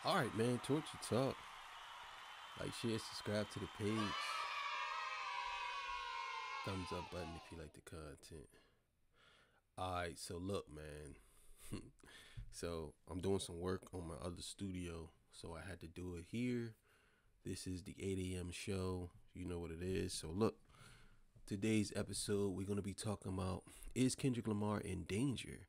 All right, man. Torture Talk. Like, share, subscribe to the page. Thumbs up button if you like the content. All right, so look, man. So I'm doing some work on my other studio, so I had to do it here. This is the 8 a.m. show. You know what it is. So look, today's episode, we're gonna be talking about, is Kendrick Lamar in danger?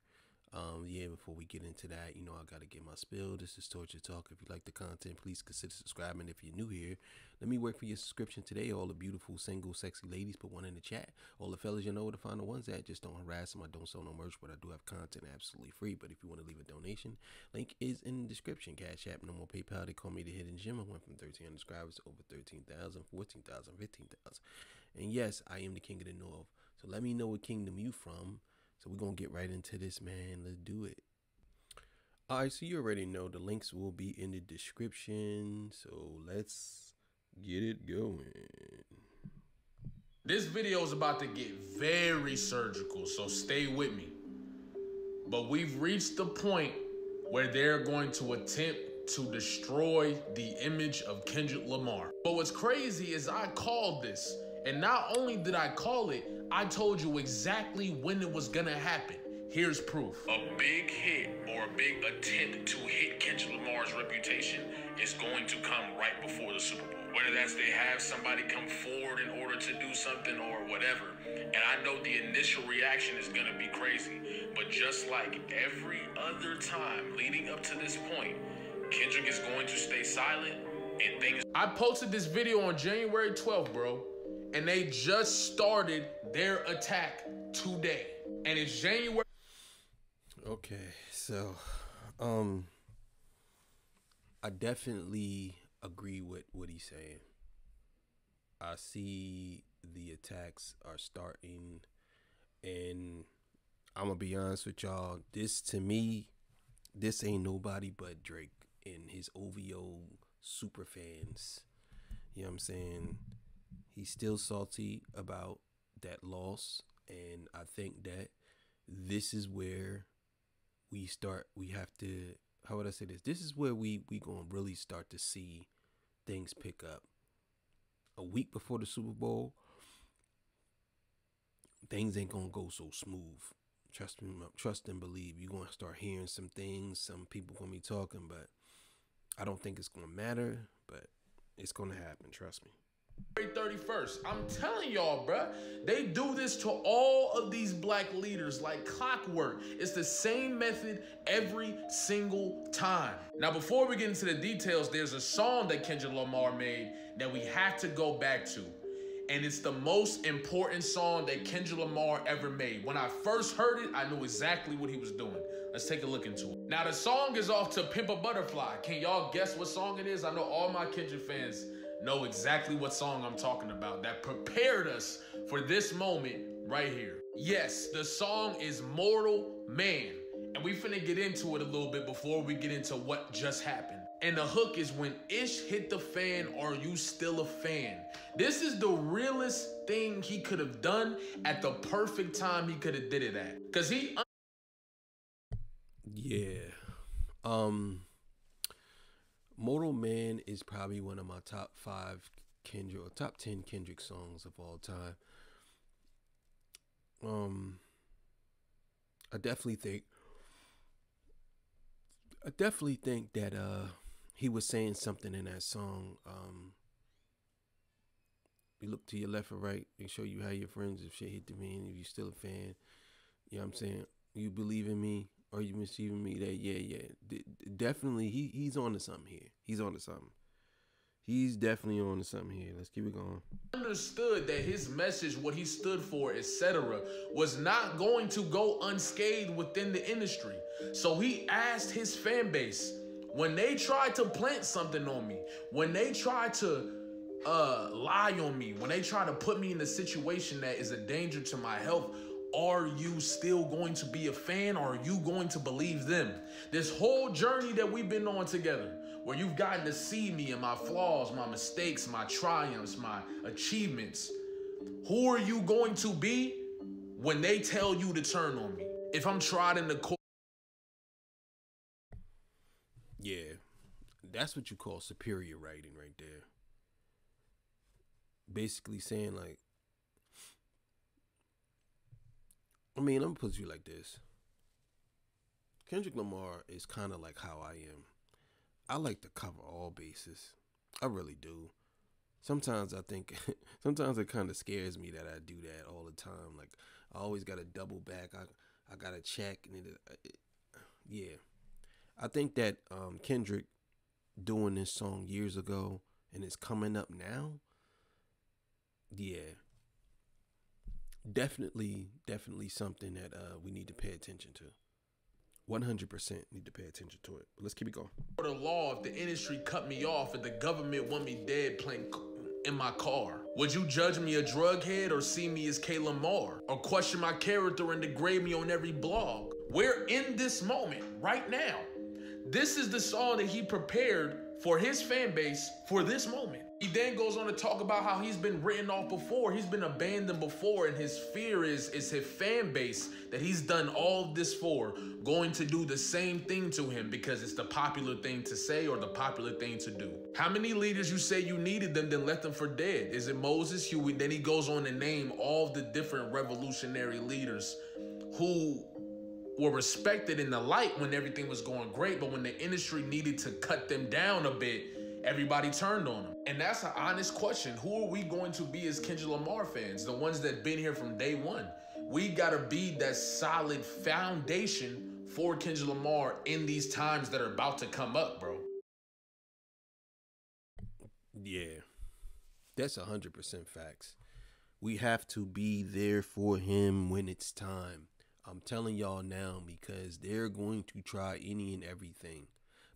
Before we get into that, I gotta get my spill. This is Torture Talk. If you like the content, please consider subscribing. If you're new here, let me work for your subscription today. All the beautiful, single, sexy ladies, put one in the chat. All the fellas, you know where to find the ones at. Just don't harass them. I don't sell no merch, but I do have content absolutely free. But if you want to leave a donation, link is in the description. Cash App, no more PayPal. They call me the Hidden Gem. I went from 1,300 subscribers to over 13,000, 14,000, 15,000. And yes, I am the king of the north. So let me know what kingdom you from. So we're going to get right into this, man. Let's do it. All right, so you already know the links will be in the description. So let's get it going. This video is about to get very surgical, so stay with me. But we've reached the point where they're going to attempt to destroy the image of Kendrick Lamar. But what's crazy is I called this. And not only did I call it, I told you exactly when it was gonna happen. Here's proof. A big hit or a big attempt to hit Kendrick Lamar's reputation is going to come right before the Super Bowl. Whether that's they have somebody come forward in order to do something or whatever. And I know the initial reaction is gonna be crazy. But just like every other time leading up to this point, Kendrick is going to stay silent and things. I posted this video on January 12th, bro. And they just started their attack today. And it's January. Okay, so I definitely agree with what he's saying. I see the attacks are starting, and I'm gonna be honest with y'all. This, to me, this ain't nobody but Drake and his OVO super fans. You know what I'm saying? He's still salty about that loss, and I think that this is where we have to, how would I say this? This is where we gonna really start to see things pick up. A week before the Super Bowl, things ain't gonna go so smooth. Trust me, trust and believe. You're gonna start hearing some things, some people gonna be talking, but I don't think it's gonna matter, but it's gonna happen, trust me. 31st. I'm telling y'all, bruh, they do this to all of these black leaders like clockwork. It's the same method every single time. Now, before we get into the details, there's a song that Kendrick Lamar made that we have to go back to. And it's the most important song that Kendrick Lamar ever made. When I first heard it, I knew exactly what he was doing. Let's take a look into it. Now, the song is off to Pimp a Butterfly. Can y'all guess what song it is? I know all my Kendrick fans know exactly what song I'm talking about that prepared us for this moment right here. Yes, the song is Mortal Man. And we finna get into it a little bit before we get into what just happened. And the hook is when ish hit the fan, are you still a fan? This is the realest thing he could have done at the perfect time he could have did it at. Cause he... Yeah. Mortal Man is probably one of my top 5 Kendrick or top 10 Kendrick songs of all time. I definitely think that he was saying something in that song. You look to your left or right and show you how your friends, if shit hit the fan, if you still a fan, you know what I'm saying? You believe in me. Are you mischieving me? That definitely he's on to something here. He's on to something. He's definitely on to something here. Let's keep it going. Understood that his message, what he stood for, etc., was not going to go unscathed within the industry. So he asked his fan base, when they tried to plant something on me, when they tried to lie on me, when they try to put me in a situation that is a danger to my health, are you still going to be a fan, or are you going to believe them? This whole journey that we've been on together, where you've gotten to see me and my flaws, my mistakes, my triumphs, my achievements, who are you going to be when they tell you to turn on me? If I'm tried in the court. Yeah, That's what you call superior writing right there. Basically saying like, I'm gonna put you like this. Kendrick Lamar is kind of like how I am. I like to cover all bases. I really do. Sometimes I think, sometimes it kind of scares me that I do that all the time. Like I always got to double back. I got to check. Yeah. I think that Kendrick doing this song years ago and it's coming up now. Yeah. Definitely something that we need to pay attention to. 100% need to pay attention to it. But let's keep it going. For the law, if the industry cut me off, if the government want me dead playing in my car, would you judge me a drug head or see me as K. Lamar? Or question my character and degrade me on every blog? We're in this moment right now. This is the song that he prepared for his fan base for this moment. He then goes on to talk about how he's been written off before, he's been abandoned before, and his fear is his fan base that he's done all of this for going to do the same thing to him because it's the popular thing to say or the popular thing to do. How many leaders you say you needed them, then left them for dead? Is it Moses, Huey? Then he goes on to name all the different revolutionary leaders who were respected in the light when everything was going great, but when the industry needed to cut them down a bit, everybody turned on them. And that's an honest question. Who are we going to be as Kendrick Lamar fans? The ones that been here from day one. We gotta be that solid foundation for Kendrick Lamar in these times that are about to come up, bro. Yeah, that's 100% facts. We have to be there for him when it's time. I'm telling y'all now because they're going to try any and everything.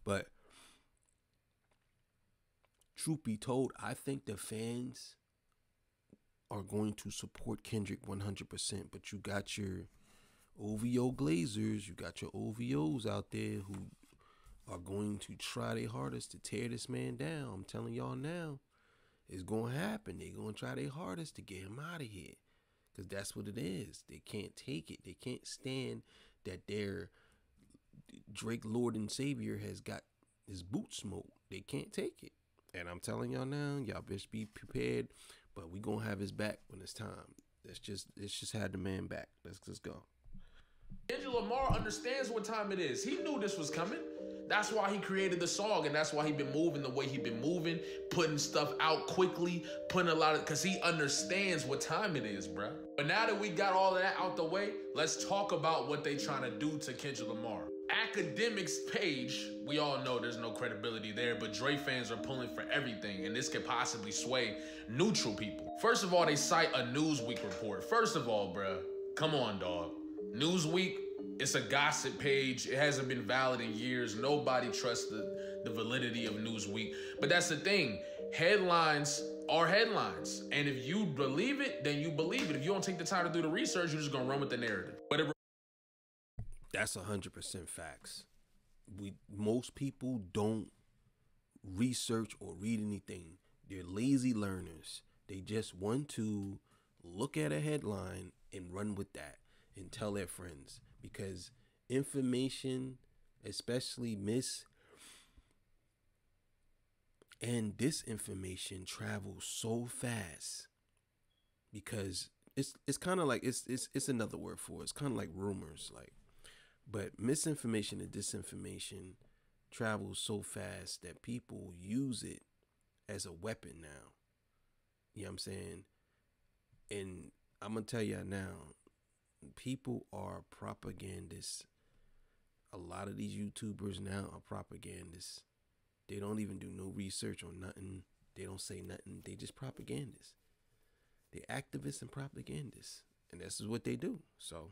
But truth be told, I think the fans are going to support Kendrick 100%. But you got your OVO Glazers, you got your OVOs out there who are going to try their hardest to tear this man down. I'm telling y'all now, it's going to happen. They're going to try their hardest to get him out of here. Because that's what it is. They can't take it. They can't stand that their Drake Lord and Savior has got his boot smoked. They can't take it. And I'm telling y'all now, y'all best be prepared. But we going to have his back when it's time. Let's just have the man back. Let's just go. Kendrick Lamar understands what time it is. He knew this was coming. That's why he created the song, and that's why he been moving the way he been moving, putting stuff out quickly, putting a lot of, because he understands what time it is, bro. But now that we got all of that out the way, let's talk about what they trying to do to Kendrick Lamar. Academics page, we all know there's no credibility there, but Dre fans are pulling for everything, and this could possibly sway neutral people. First of all, they cite a Newsweek report. First of all, bro, come on, dog. Newsweek, it's a gossip page. It hasn't been valid in years. Nobody trusts the validity of Newsweek. But that's the thing. Headlines are headlines. And if you believe it, then you believe it. If you don't take the time to do the research, you're just going to run with the narrative. That's 100% facts. Most people don't research or read anything. They're lazy learners. They just want to look at a headline and run with that and tell their friends. Because information, especially and disinformation, travels so fast. Because it's kind of like it's another word for it. It's kind of like rumors, like. But misinformation and disinformation travels so fast that people use it as a weapon now. You know what I'm saying? And I'm gonna tell y'all now, people are propagandists. A lot of these YouTubers now are propagandists. They don't even do no research on nothing. They don't say nothing. They just propagandists. They're activists and propagandists. And this is what they do. So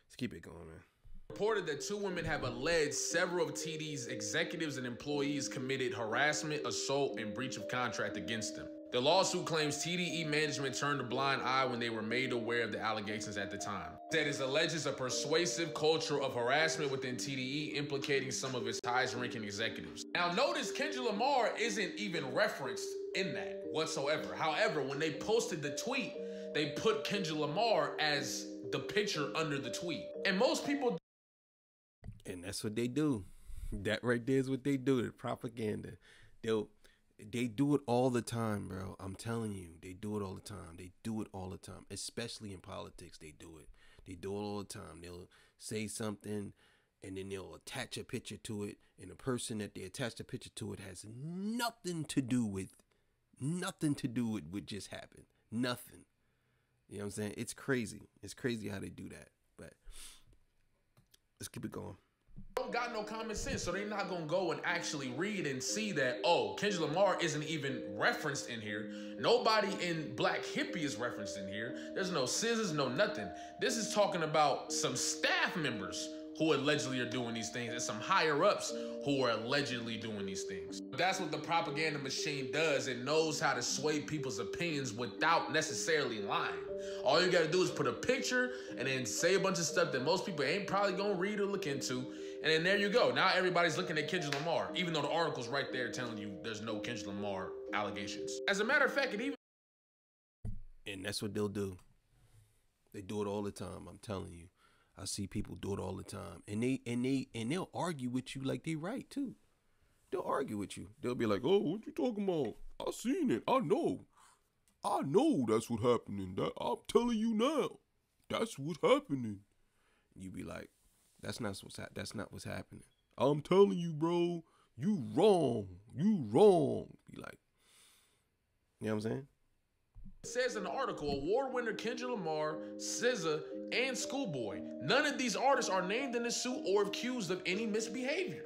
let's keep it going, man. Reported that two women have alleged several of TD's executives and employees committed harassment, assault, and breach of contract against them. The lawsuit claims TDE management turned a blind eye when they were made aware of the allegations at the time. That it alleges a persuasive culture of harassment within TDE implicating some of its highest-ranking executives. Now notice Kendrick Lamar isn't even referenced in that whatsoever. However, when they posted the tweet, they put Kendrick Lamar as the picture under the tweet. And most people... And that's what they do. That right there is what they do. The propaganda. They do it all the time, bro. I'm telling you, they do it all the time. They do it all the time, especially in politics. They do it. They do it all the time. They'll say something, and then they'll attach a picture to it, and the person that they attach the picture to it has nothing to do with what just happened. Nothing. You know what I'm saying? It's crazy. It's crazy how they do that. But let's keep it going. Don't got no common sense, so they're not gonna go and actually read and see that, oh, Kendrick Lamar isn't even referenced in here. Nobody in Black Hippie is referenced in here. There's no scissors, no nothing. This is talking about some staff members who allegedly are doing these things and some higher ups who are allegedly doing these things. That's what the propaganda machine does. It knows how to sway people's opinions without necessarily lying. All you gotta do is put a picture and then say a bunch of stuff that most people ain't probably gonna read or look into. And then there you go. Now everybody's looking at Kendrick Lamar, even though the article's right there telling you there's no Kendrick Lamar allegations. As a matter of fact, And that's what they'll do. They do it all the time. I'm telling you. I see people do it all the time. And they'll argue with you like they right too. They'll argue with you. They'll be like, "Oh, what you talking about? I seen it. I know that's what happening. That I'm telling you now. That's what's happening." You be like, That's not what's happening. I'm telling you, bro, you wrong. Be like, you know what I'm saying? It says in the article, award winner Kendrick Lamar, SZA, and Schoolboy. None of these artists are named in the suit or accused of any misbehavior.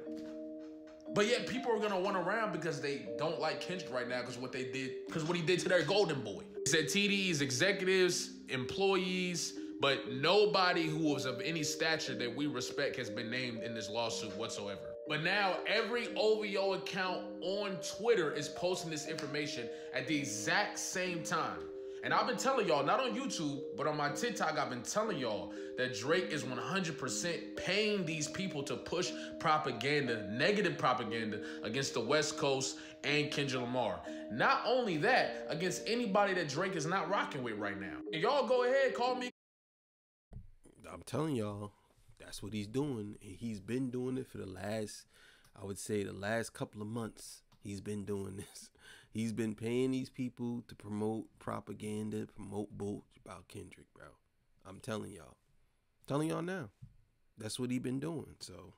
But yet people are gonna run around because they don't like Kendrick right now because what he did to their golden boy. He said TDEs, executives, employees, but nobody who was of any stature that we respect has been named in this lawsuit whatsoever. But now every OVO account on Twitter is posting this information at the exact same time. And I've been telling y'all, not on YouTube, but on my TikTok, I've been telling y'all that Drake is 100% paying these people to push propaganda, negative propaganda, against the West Coast and Kendrick Lamar. Not only that, against anybody that Drake is not rocking with right now. And y'all go ahead, call me. I'm telling y'all, that's what he's doing. And he's been doing it for the last couple of months. He's been doing this. He's been paying these people to promote propaganda, promote bullshit about Kendrick, bro. I'm telling y'all now. That's what he's been doing. So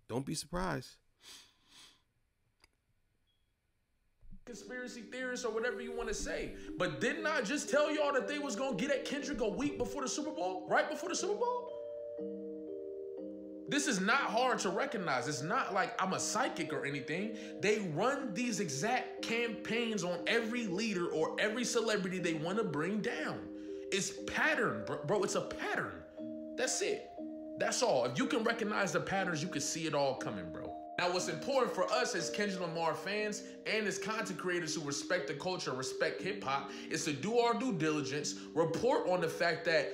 don't be surprised. Conspiracy theorists or whatever you want to say. But didn't I just tell y'all that they was going to get at Kendrick a week before the Super Bowl? Right before the Super Bowl? This is not hard to recognize. It's not like I'm a psychic or anything. They run these exact campaigns on every leader or every celebrity they want to bring down. It's pattern, bro. It's a pattern. That's it. That's all. If you can recognize the patterns, you can see it all coming, bro. Now, what's important for us as Kendrick Lamar fans and as content creators who respect the culture and respect hip-hop is to do our due diligence, report on the fact that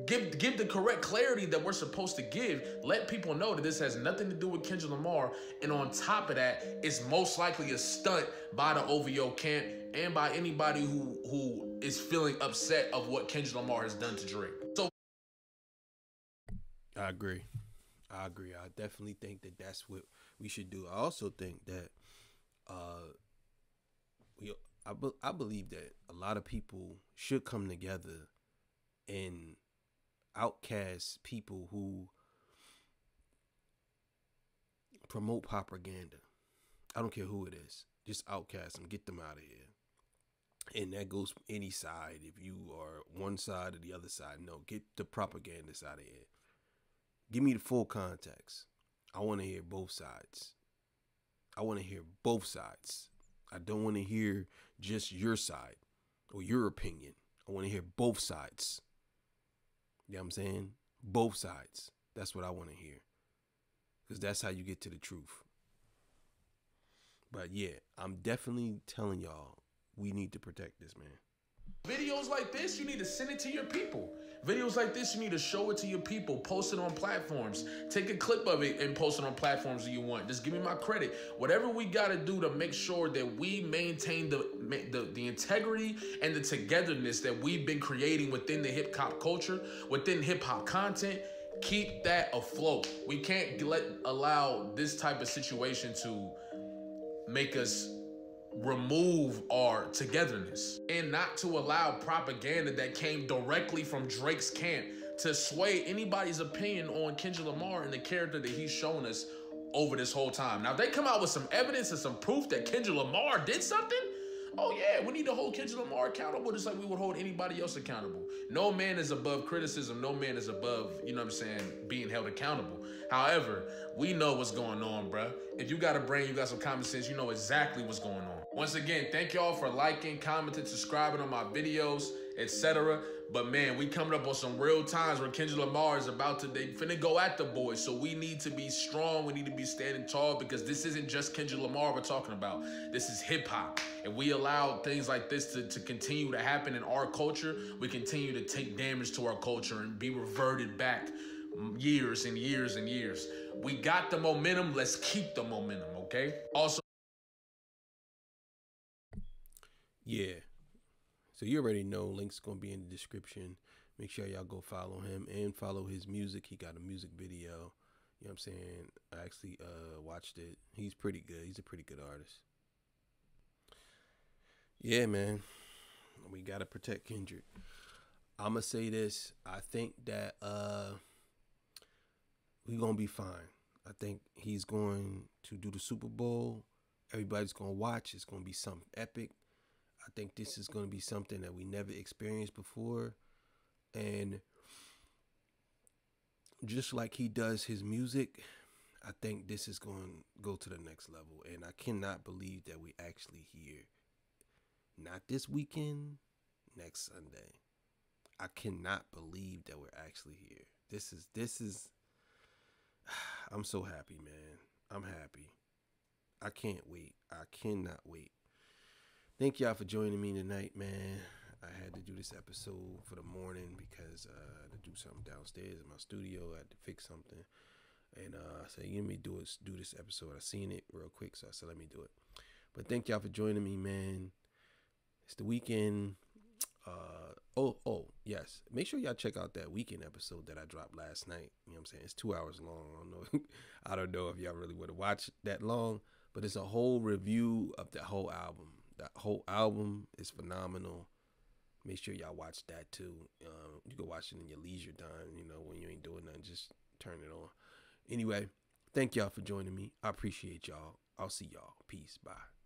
give the correct clarity that we're supposed to give. Let people know that this has nothing to do with Kendrick Lamar. And on top of that, it's most likely a stunt by the OVO camp and by anybody who is feeling upset of what Kendrick Lamar has done to Drake. So I agree. I definitely think that that's what we should do. I also think that I believe that a lot of people should come together and outcast people who promote propaganda. I don't care who it is. Just outcast them. Get them out of here. And that goes from any side. If you are one side or the other side, no, get the propagandists out of here. Give me the full context. I want to hear both sides. I don't want to hear just your side or your opinion. I want to hear both sides. You know what I'm saying? Both sides. That's what I want to hear. Because that's how you get to the truth. But yeah, I'm definitely telling y'all, we need to protect this, man. Videos like this, you need to send it to your people. Videos like this, you need to show it to your people. Post it on platforms. Take a clip of it and post it on platforms that you want. Just give me my credit. Whatever we got to do to make sure that we maintain the integrity and the togetherness that we've been creating within the hip-hop culture, within hip-hop content, keep that afloat. We can't allow this type of situation to make us remove our togetherness, and not to allow propaganda that came directly from Drake's camp to sway anybody's opinion on Kendrick Lamar and the character that he's shown us over this whole time. Now, if they come out with some evidence and some proof that Kendrick Lamar did something, oh yeah, we need to hold Kendrick Lamar accountable just like we would hold anybody else accountable. No man is above criticism. No man is above, you know what I'm saying, being held accountable. However, we know what's going on, bruh. If you got a brain, you got some common sense, you know exactly what's going on. Once again, thank y'all for liking, commenting, subscribing on my videos, etc. But man, we coming up on some real times where Kendrick Lamar is they finna go at the boys. So we need to be strong. We need to be standing tall, because this isn't just Kendrick Lamar we're talking about. This is hip hop. If we allow things like this to continue to happen in our culture, we continue to take damage to our culture and be reverted back years and years and years. We got the momentum. Let's keep the momentum, okay? Also, Yeah. So you already know, links going to be in the description. Make sure y'all go follow him and follow his music. He got a music video. You know what I'm saying? I actually watched it. He's pretty good. He's a pretty good artist. Yeah, man. We got to protect Kendrick. I'm going to say this. I think that we're going to be fine. I think he's going to do the Super Bowl. Everybody's going to watch. It's going to be something epic. I think this is going to be something that we never experienced before. And just like he does his music, I think this is going to go to the next level. And I cannot believe that we actually here. Not this weekend, next Sunday. I cannot believe that we're actually here. This is I'm so happy, man. I'm happy. I can't wait. I cannot wait. Thank y'all for joining me tonight, man. I had to do this episode for the morning because I had to do something downstairs in my studio. I had to fix something. And I said, let me do this episode. I seen it real quick, so I said, let me do it. But thank y'all for joining me, man. It's the weekend. Yes. Make sure y'all check out that weekend episode that I dropped last night. You know what I'm saying? It's 2 hours long. I don't know if y'all really want to watch that long, but it's a whole review of the whole album. That whole album is phenomenal. Make sure y'all watch that too. You can watch it in your leisure time, when you ain't doing nothing, just turn it on. Anyway, thank y'all for joining me. I appreciate y'all. I'll see y'all. Peace. Bye.